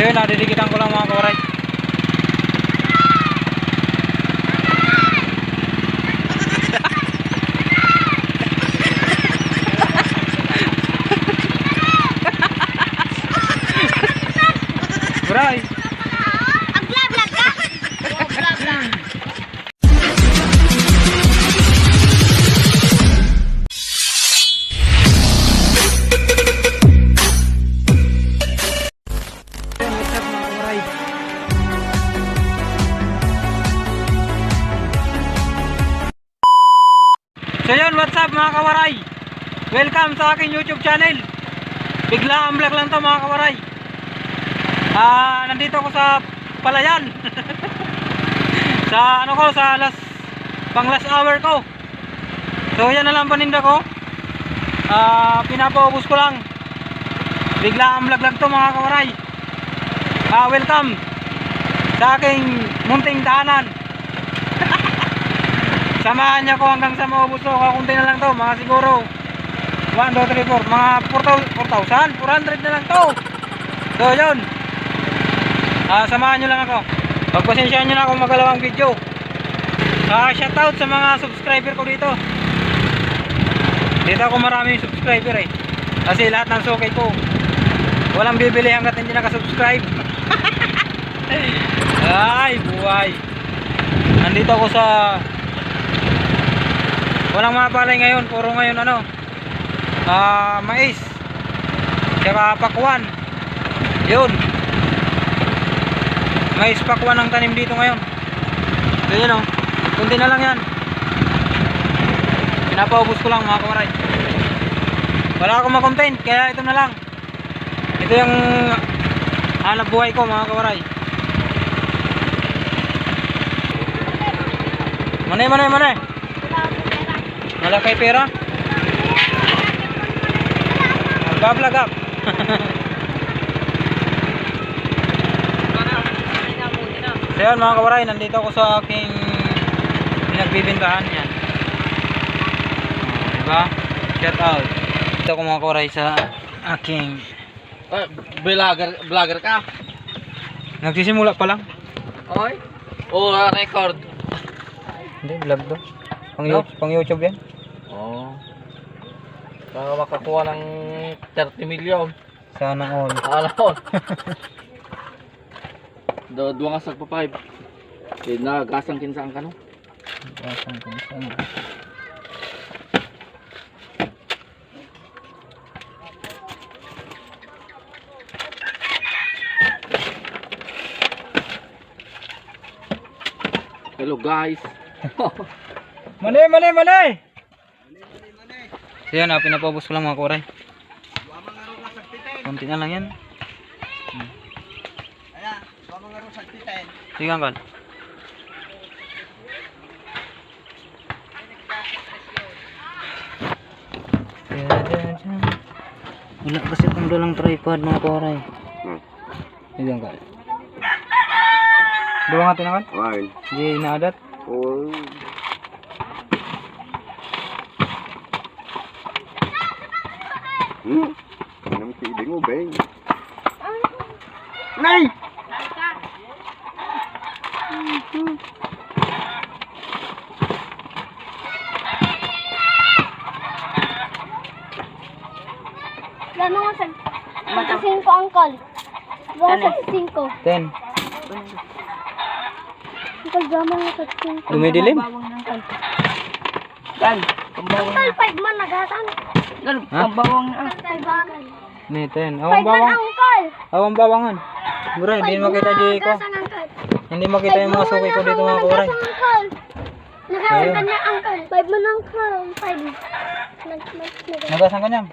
So yun, nadidikitan ko lang mga kawaray. Bray. Agla-blag ka. Agla-blag. So yun, what's up mga kawaray? Welcome sa aking YouTube channel. Bigla ang vlog lang to mga kawaray. Nandito ako sa Palayan. Sa ano ko, sa pang last hour ko. So yan na lang paninda ko. Pinapaubos ko lang. Bigla ang vlog lang to mga kawaray. Welcome sa aking munting daanan. Samahan niyo ko hanggang sa maubos ko. Kakunti na lang to, mga siguro 1, 2, 3, 4, mga 4,400 na lang to. So yun, samahan nyo lang ako. Pagpasensyaan nyo na akong magalawang video. Shoutout sa mga subscriber ko dito. Dito ako maraming subscriber eh. Kasi lahat ng sukay ko walang bibili hanggat hindi nakasubscribe. Ay buhay. Nandito ako sa walang mga palay ngayon. Puro ngayon ano, mais saka pakwan. Yun, mais pakwan ang tanim dito ngayon. So yun o, kunti na lang yan. Pinapaubos ko lang mga kawaray. Wala akong makontent, kaya ito na lang. Ito yung hanap buhay ko mga kawaray. Mane wala kay pera. Magbablog up. So yan mga kawaray, nandito ako sa aking pinagbibintahan yan. Diba? Shout out. Dito ako mga kawaray sa aking Vlogger ka? nagsisimula pa lang. Okay. Record. Hindi, vlog to. Pang YouTube yan. Oo. Para makakuha ng 30 million. Sana all. Alaon. Dua nga sagpa 5. Kaya nagasang kinsaan ka no? Gasang kinsang. Hello guys. Mali! So yan, pinapaubos ko lang mga kuray. Kunti na lang yan. Sige angkal. Wala kasi itong dalang tripod mga kuray. Sige angkal. Dua nga tinangkal? Ay. Hindi inaadat? Oh. Anong feeling mo, Beng? Nay! Gano'n nga sa 5, uncle. Gano'n sa 5. 10. Uncle, gano'n nga sa 5. Dumidilim? Uncle, 5 man nagasan. Pambawang na. Ni 10. 5 man, uncle. Awang bawangan. Bro, hindi makita di ko. Nagasan, uncle. Hindi makita yung mga sukay ko dito mga kuray. Nagasan ka niya, uncle. 5 man, uncle. 5. Nagasan ka niya.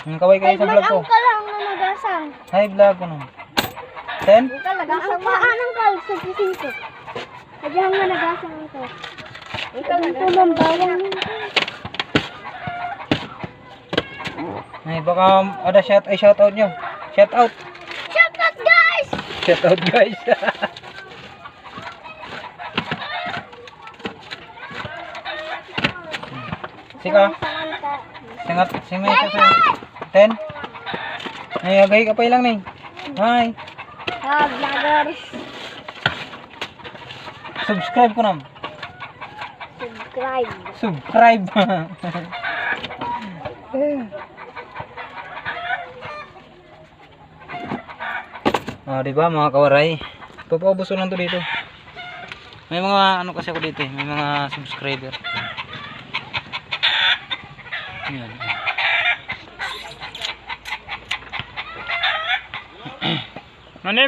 Ang kaway kayo sa vlog ko. Uncle lang na nagasan. Hi vlog ko nun. 10? Uncle, nagasan mo. Uncle, sa 5. Kaya nga nagasan, uncle. Uncle, nagasan. Bawang. Ay, baka ada shout out nyo. Shout out. Shout out, guys! Shout out guys. Sika. Singat, singay sa 10. Ay, agay ka pa lang ni. Hi. Vloggers. Subscribe ko nam. Subscribe. Subscribe. Di ba mga kawaray? Papaubos ko lang to dito. May mga ano kasi ako dito eh. May mga subscriber. Yan. Mani.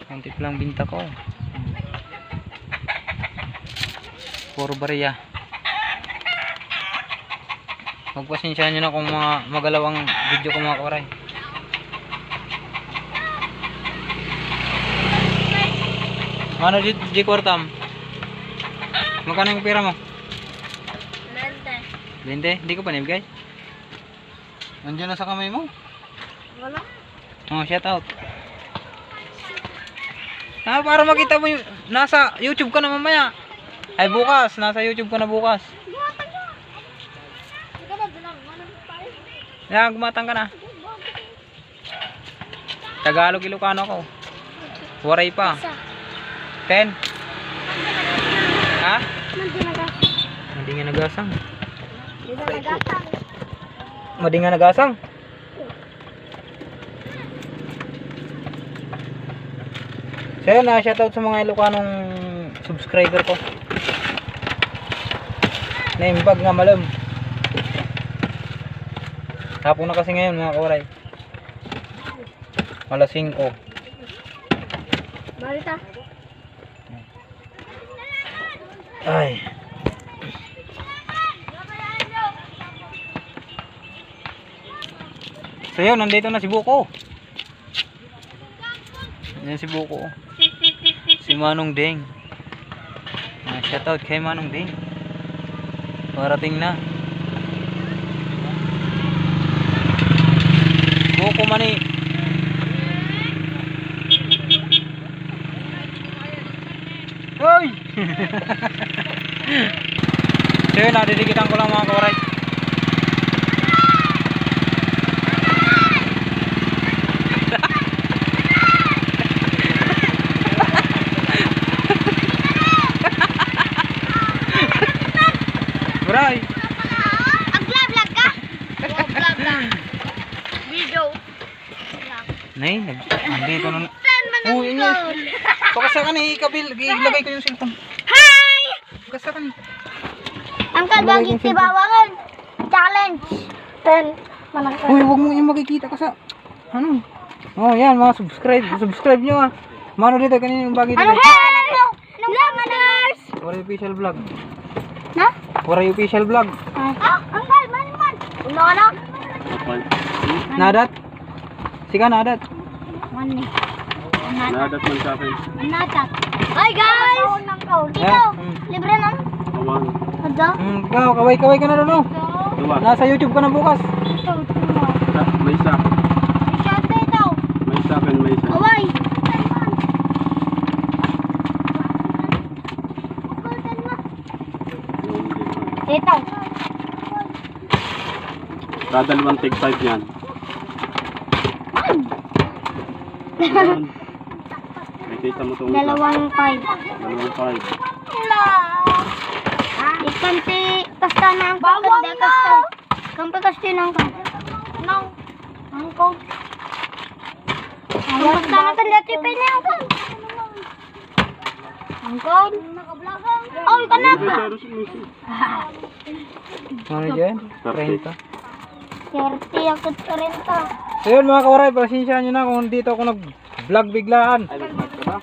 Konti pa lang binta ko. Puro bariya. Magpasensyahan nyo na kung mga magalaw ang video ko mga kawaray. Ano G Quartam? Magkano yung pera mo? 20. Hindi ko pa nibigay. Nandiyan na sa kamay mo. Wala. Oh, shout out. Para makita mo yung nasa YouTube ka na mamaya. Ay bukas, nasa YouTube ka na bukas. Yan, gumatang ka na. Tagalog, Ilocano ako. Waray pa. 10. Ha? Hindi nga nagasang. Madi nga nagasang. So yun, shoutout sa mga Ilocanong subscriber ko. Naimbag nga malam. Hapon na kasi ngayon mga kawaray. Alas 5. Balita. Ay. So yun, nandito na si Buko. Yan si Buko. Si Manong Deng. Shoutout kay Manong Deng. Parating na. Buko mani. Hoy! So yun, nadidikitan ko lang mga kawaray. Bray! Vlog ka? Vlog. Video. Nay, nandito na. Oh, inyo. Pakasa ka ni Kabil, ilagay ko yung cellphone. Hi! Pakasa ka ni. Ang kalbaging tibawangan. Challenge. 10. Manang Uy, huwag mo yung makikita ka sa ano. Oh, yan mga subscribe nyo ah. Mano dito kanina yung bagay dito. Ano mo? Vloggers! Waray official vlog. Na? Waray official vlog. Angkal, man. Unanak. Nadat? Sika nadat. Mani. Nadat man sa akin. Natat. Hi guys! Dito, libre na. Awang. Ada? Ikaw, kaway ka na doon oh. Dua. Nasa YouTube ka na bukas. May isa. Shante daw. May isa akin, may isa. Away. Dito. Dadalawang tig 5 yan. Ayun. Nakita mo itong isa. Dalawang 5. Dalawang 5. Ikanti kasta na ang bawang na. Kampi kasti na ang kan. Nang. Angko. Kasta na kan dati pa niya ang kan. Angko. Oh, kanapa. Ano dyan? 30. 30 ako 30. So yun mga kawaray, pasensyahan nyo na kung dito ako nag-vlog biglaan. Ay, nag-vlog ka ba?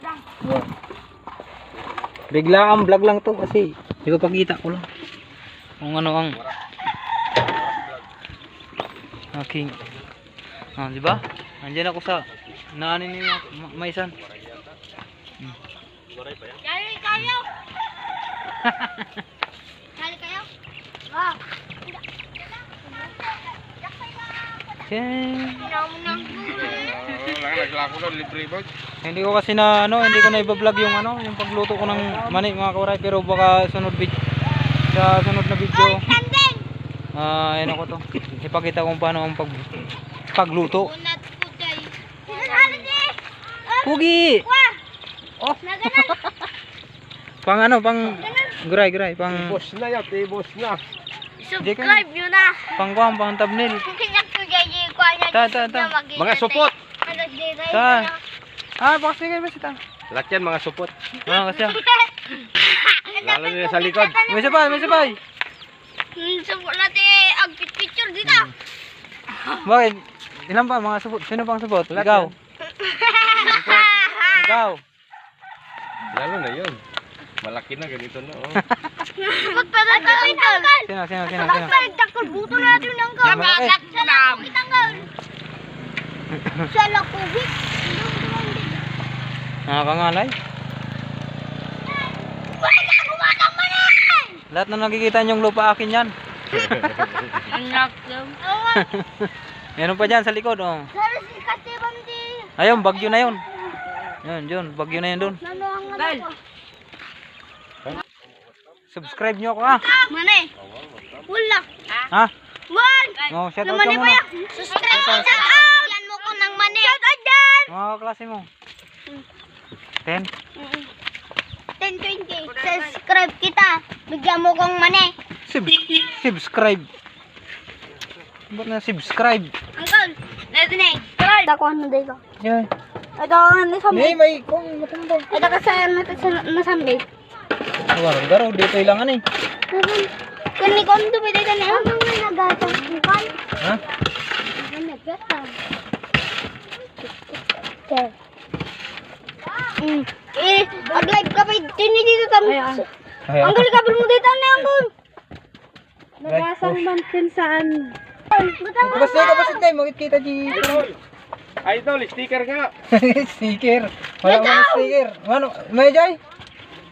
Biglaan vlog lang to kasi di ko pakita ko lang kung ano ang aking di ba? Nandiyan ako sa naanin ni Maisan. Yari kayo. Yari kayo. Ah. Hindi ko kasi na hindi ko na i-vlog yung yung pagluto ko ng mani mga kawaray, pero baka sunod sa sunod na video Ano ko to? Ipakita kung paano ang pagluto. Pugi! Oh! Pang ano, pang guray, pang Boss na yan, boss na. Subscribe nyo na. pang thumbnail. Ta. Mga supot. Ta. Pakasigan ba sita? Lahat yan, mga supot. Kasi. Lalo nila sa likod. May sabay. Support natin ang picture dito. Bakit? Ilan pa mga supot? Sino pang supot? Ikaw. Ikaw. Lalo na yun. Malaki na, ganito na. Oh. Support pa na ito. Sino? Takol buto natin ng kal. Malaki. Sa lakubit. Nakakangalay. Lahat na nakikita niyong lupa akin yan. Anak lang. Meron pa dyan sa likod. Oh. Sorry si Katibandi. Ayun, bagyo na yun. Yun, bagyo na yun dun. Gal. Subscribe nyo ako ha. Mane. Wala. Ha? One. Oh, shout out ka Mane pa muna. yan. Subscribe. Shout out. Yan mo ko ng mane. Shout out dyan. Mga kaklase mo. 10. 10-20. Subscribe kita. Bigyan mo kong mane. Subscribe. Ba't na subscribe? Uncle. Let's na. Subscribe. Ako ano dito. Yeah. Ito ano sa May kung matanda. Ito kasi na sambi. Garo, dito ilangan eh. Kani ko ito pwede ka na. Ano nga nagatang bukan? Ha? Ano nagatang? Okay. Mag-live ka pa dito kami. Uncle, kabel mo dito na uncle. Nagasang mantin saan? Basta tayo, makikita dito. Idol, sticker nga. Sticker. Wala mo sticker. Ano? May jay?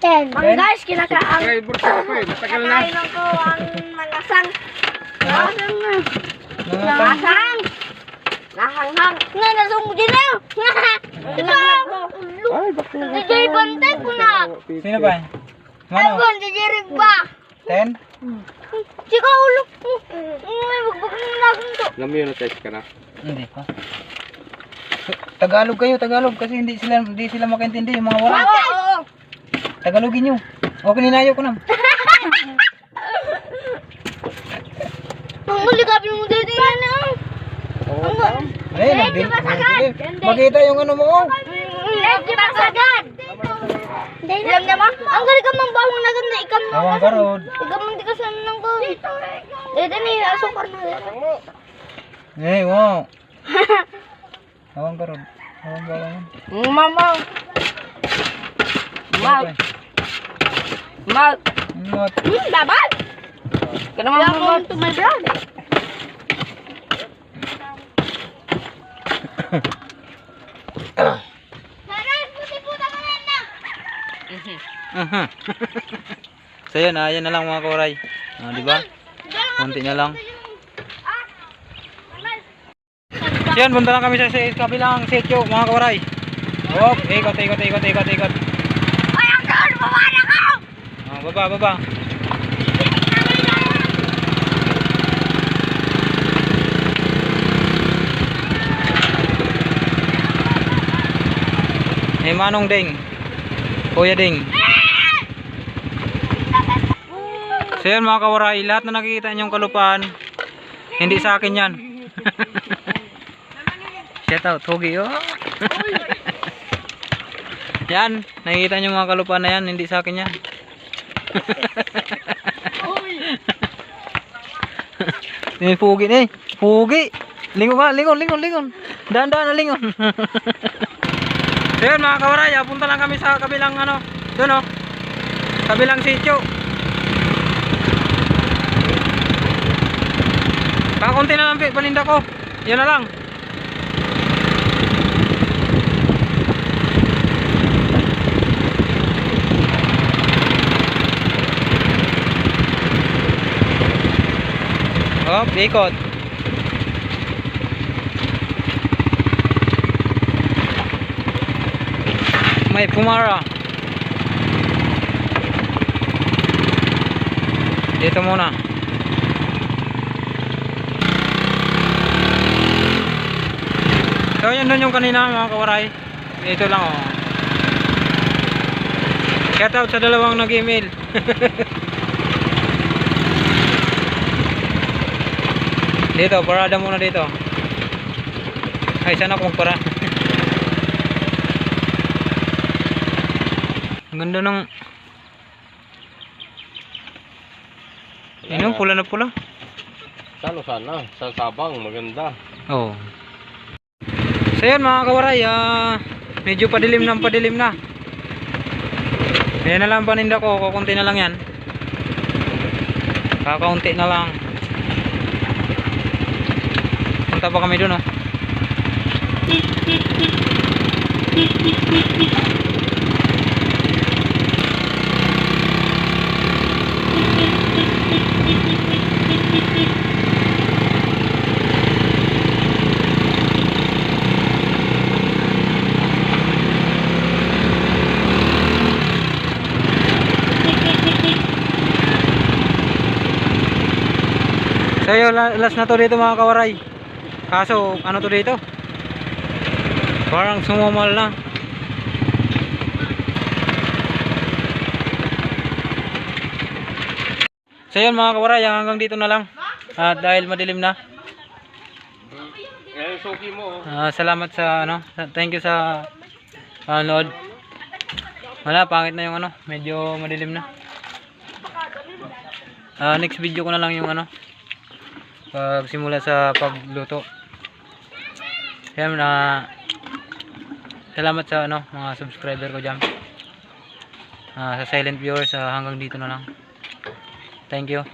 10. Mga guys, kinakaang. Driver ka pa eh, matagal na. Kakain ko ang nangasang. Nangasang na. Mga Nangasang. Nahanghang. Nga, nasong mo din na. Diba? Ay, bakit? DJ Bantay ko na. Sino ba? Ano? Ako, DJ Rigba. 10? Sika ulo. Magbag mo na akong to. Namunetize ka na. Hindi pa. Tagalog kayo, Tagalog kasi hindi sila makaintindi yung mga wala. Oo. Tagalogin nyo. Okay, ninayo ko na. Ang maligapin mo dito yan na. Ay, makita yung ano mo. Oh. Di ba sagad? Alam niya ma? Ang galing ka mang bawang na ganda. Ikam mo. Awang karod. Ikam mo di ka saan nang ko. Dito ni asukar na dito. Eh, wow. Awang karod. Awang bawang. Mama. Mag. Mag. Ingat. Laban. Kaya naman mo to my brand. So yun, yan na lang mga koray. Di ba? Kunti na lang. So yun, punta lang kami sa kabilang sityo mga koray. Hop, ikot. Ay, ang gawin, mawala ka! Baba. Manong Ding. Kuya Ding. So yun mga kawaray, lahat na nakikita niyong kalupaan, hindi sa akin yan. Shout out, Hugi. Oh. Yan, nakikita niyo mga kalupaan na yan, hindi sa akin yan. Ini Hugi nih, Hugi. Lingon. Dahan na lingon. So yun mga kawaray, punta lang kami sa kabilang ano, doon oh, kabilang sityo. Kakunti na lang paninda ko, yun na lang. Oh, ikot. May pumara. Dito muna. So yun doon yung kanina mga kawaray. Ito lang oh. Shout out sa dalawang nag-email. Dito, parada muna dito. Ay, sana ako magpara. Ang ganda ng Ayun, pula na pula. Sana, sa Sabang, maganda. Oh. So yun mga kawaray, medyo padilim na. Ayan na lang paninda ko, kukunti na lang yan. Kakaunti na lang. Punta pa kami dun oh. So yun, last na to dito mga kawaray. Kaso ano to dito, parang sumamal na. So yun mga kawaray, hanggang dito na lang. Dahil madilim na. Suki mo. Salamat sa thank you sa panonood. Wala, pangit na yung medyo madilim na. Next video ko na lang yung pagsimula sa pagluto. Yan salamat sa mga subscriber ko diyan. Sa silent viewers, hanggang dito na lang. Thank you.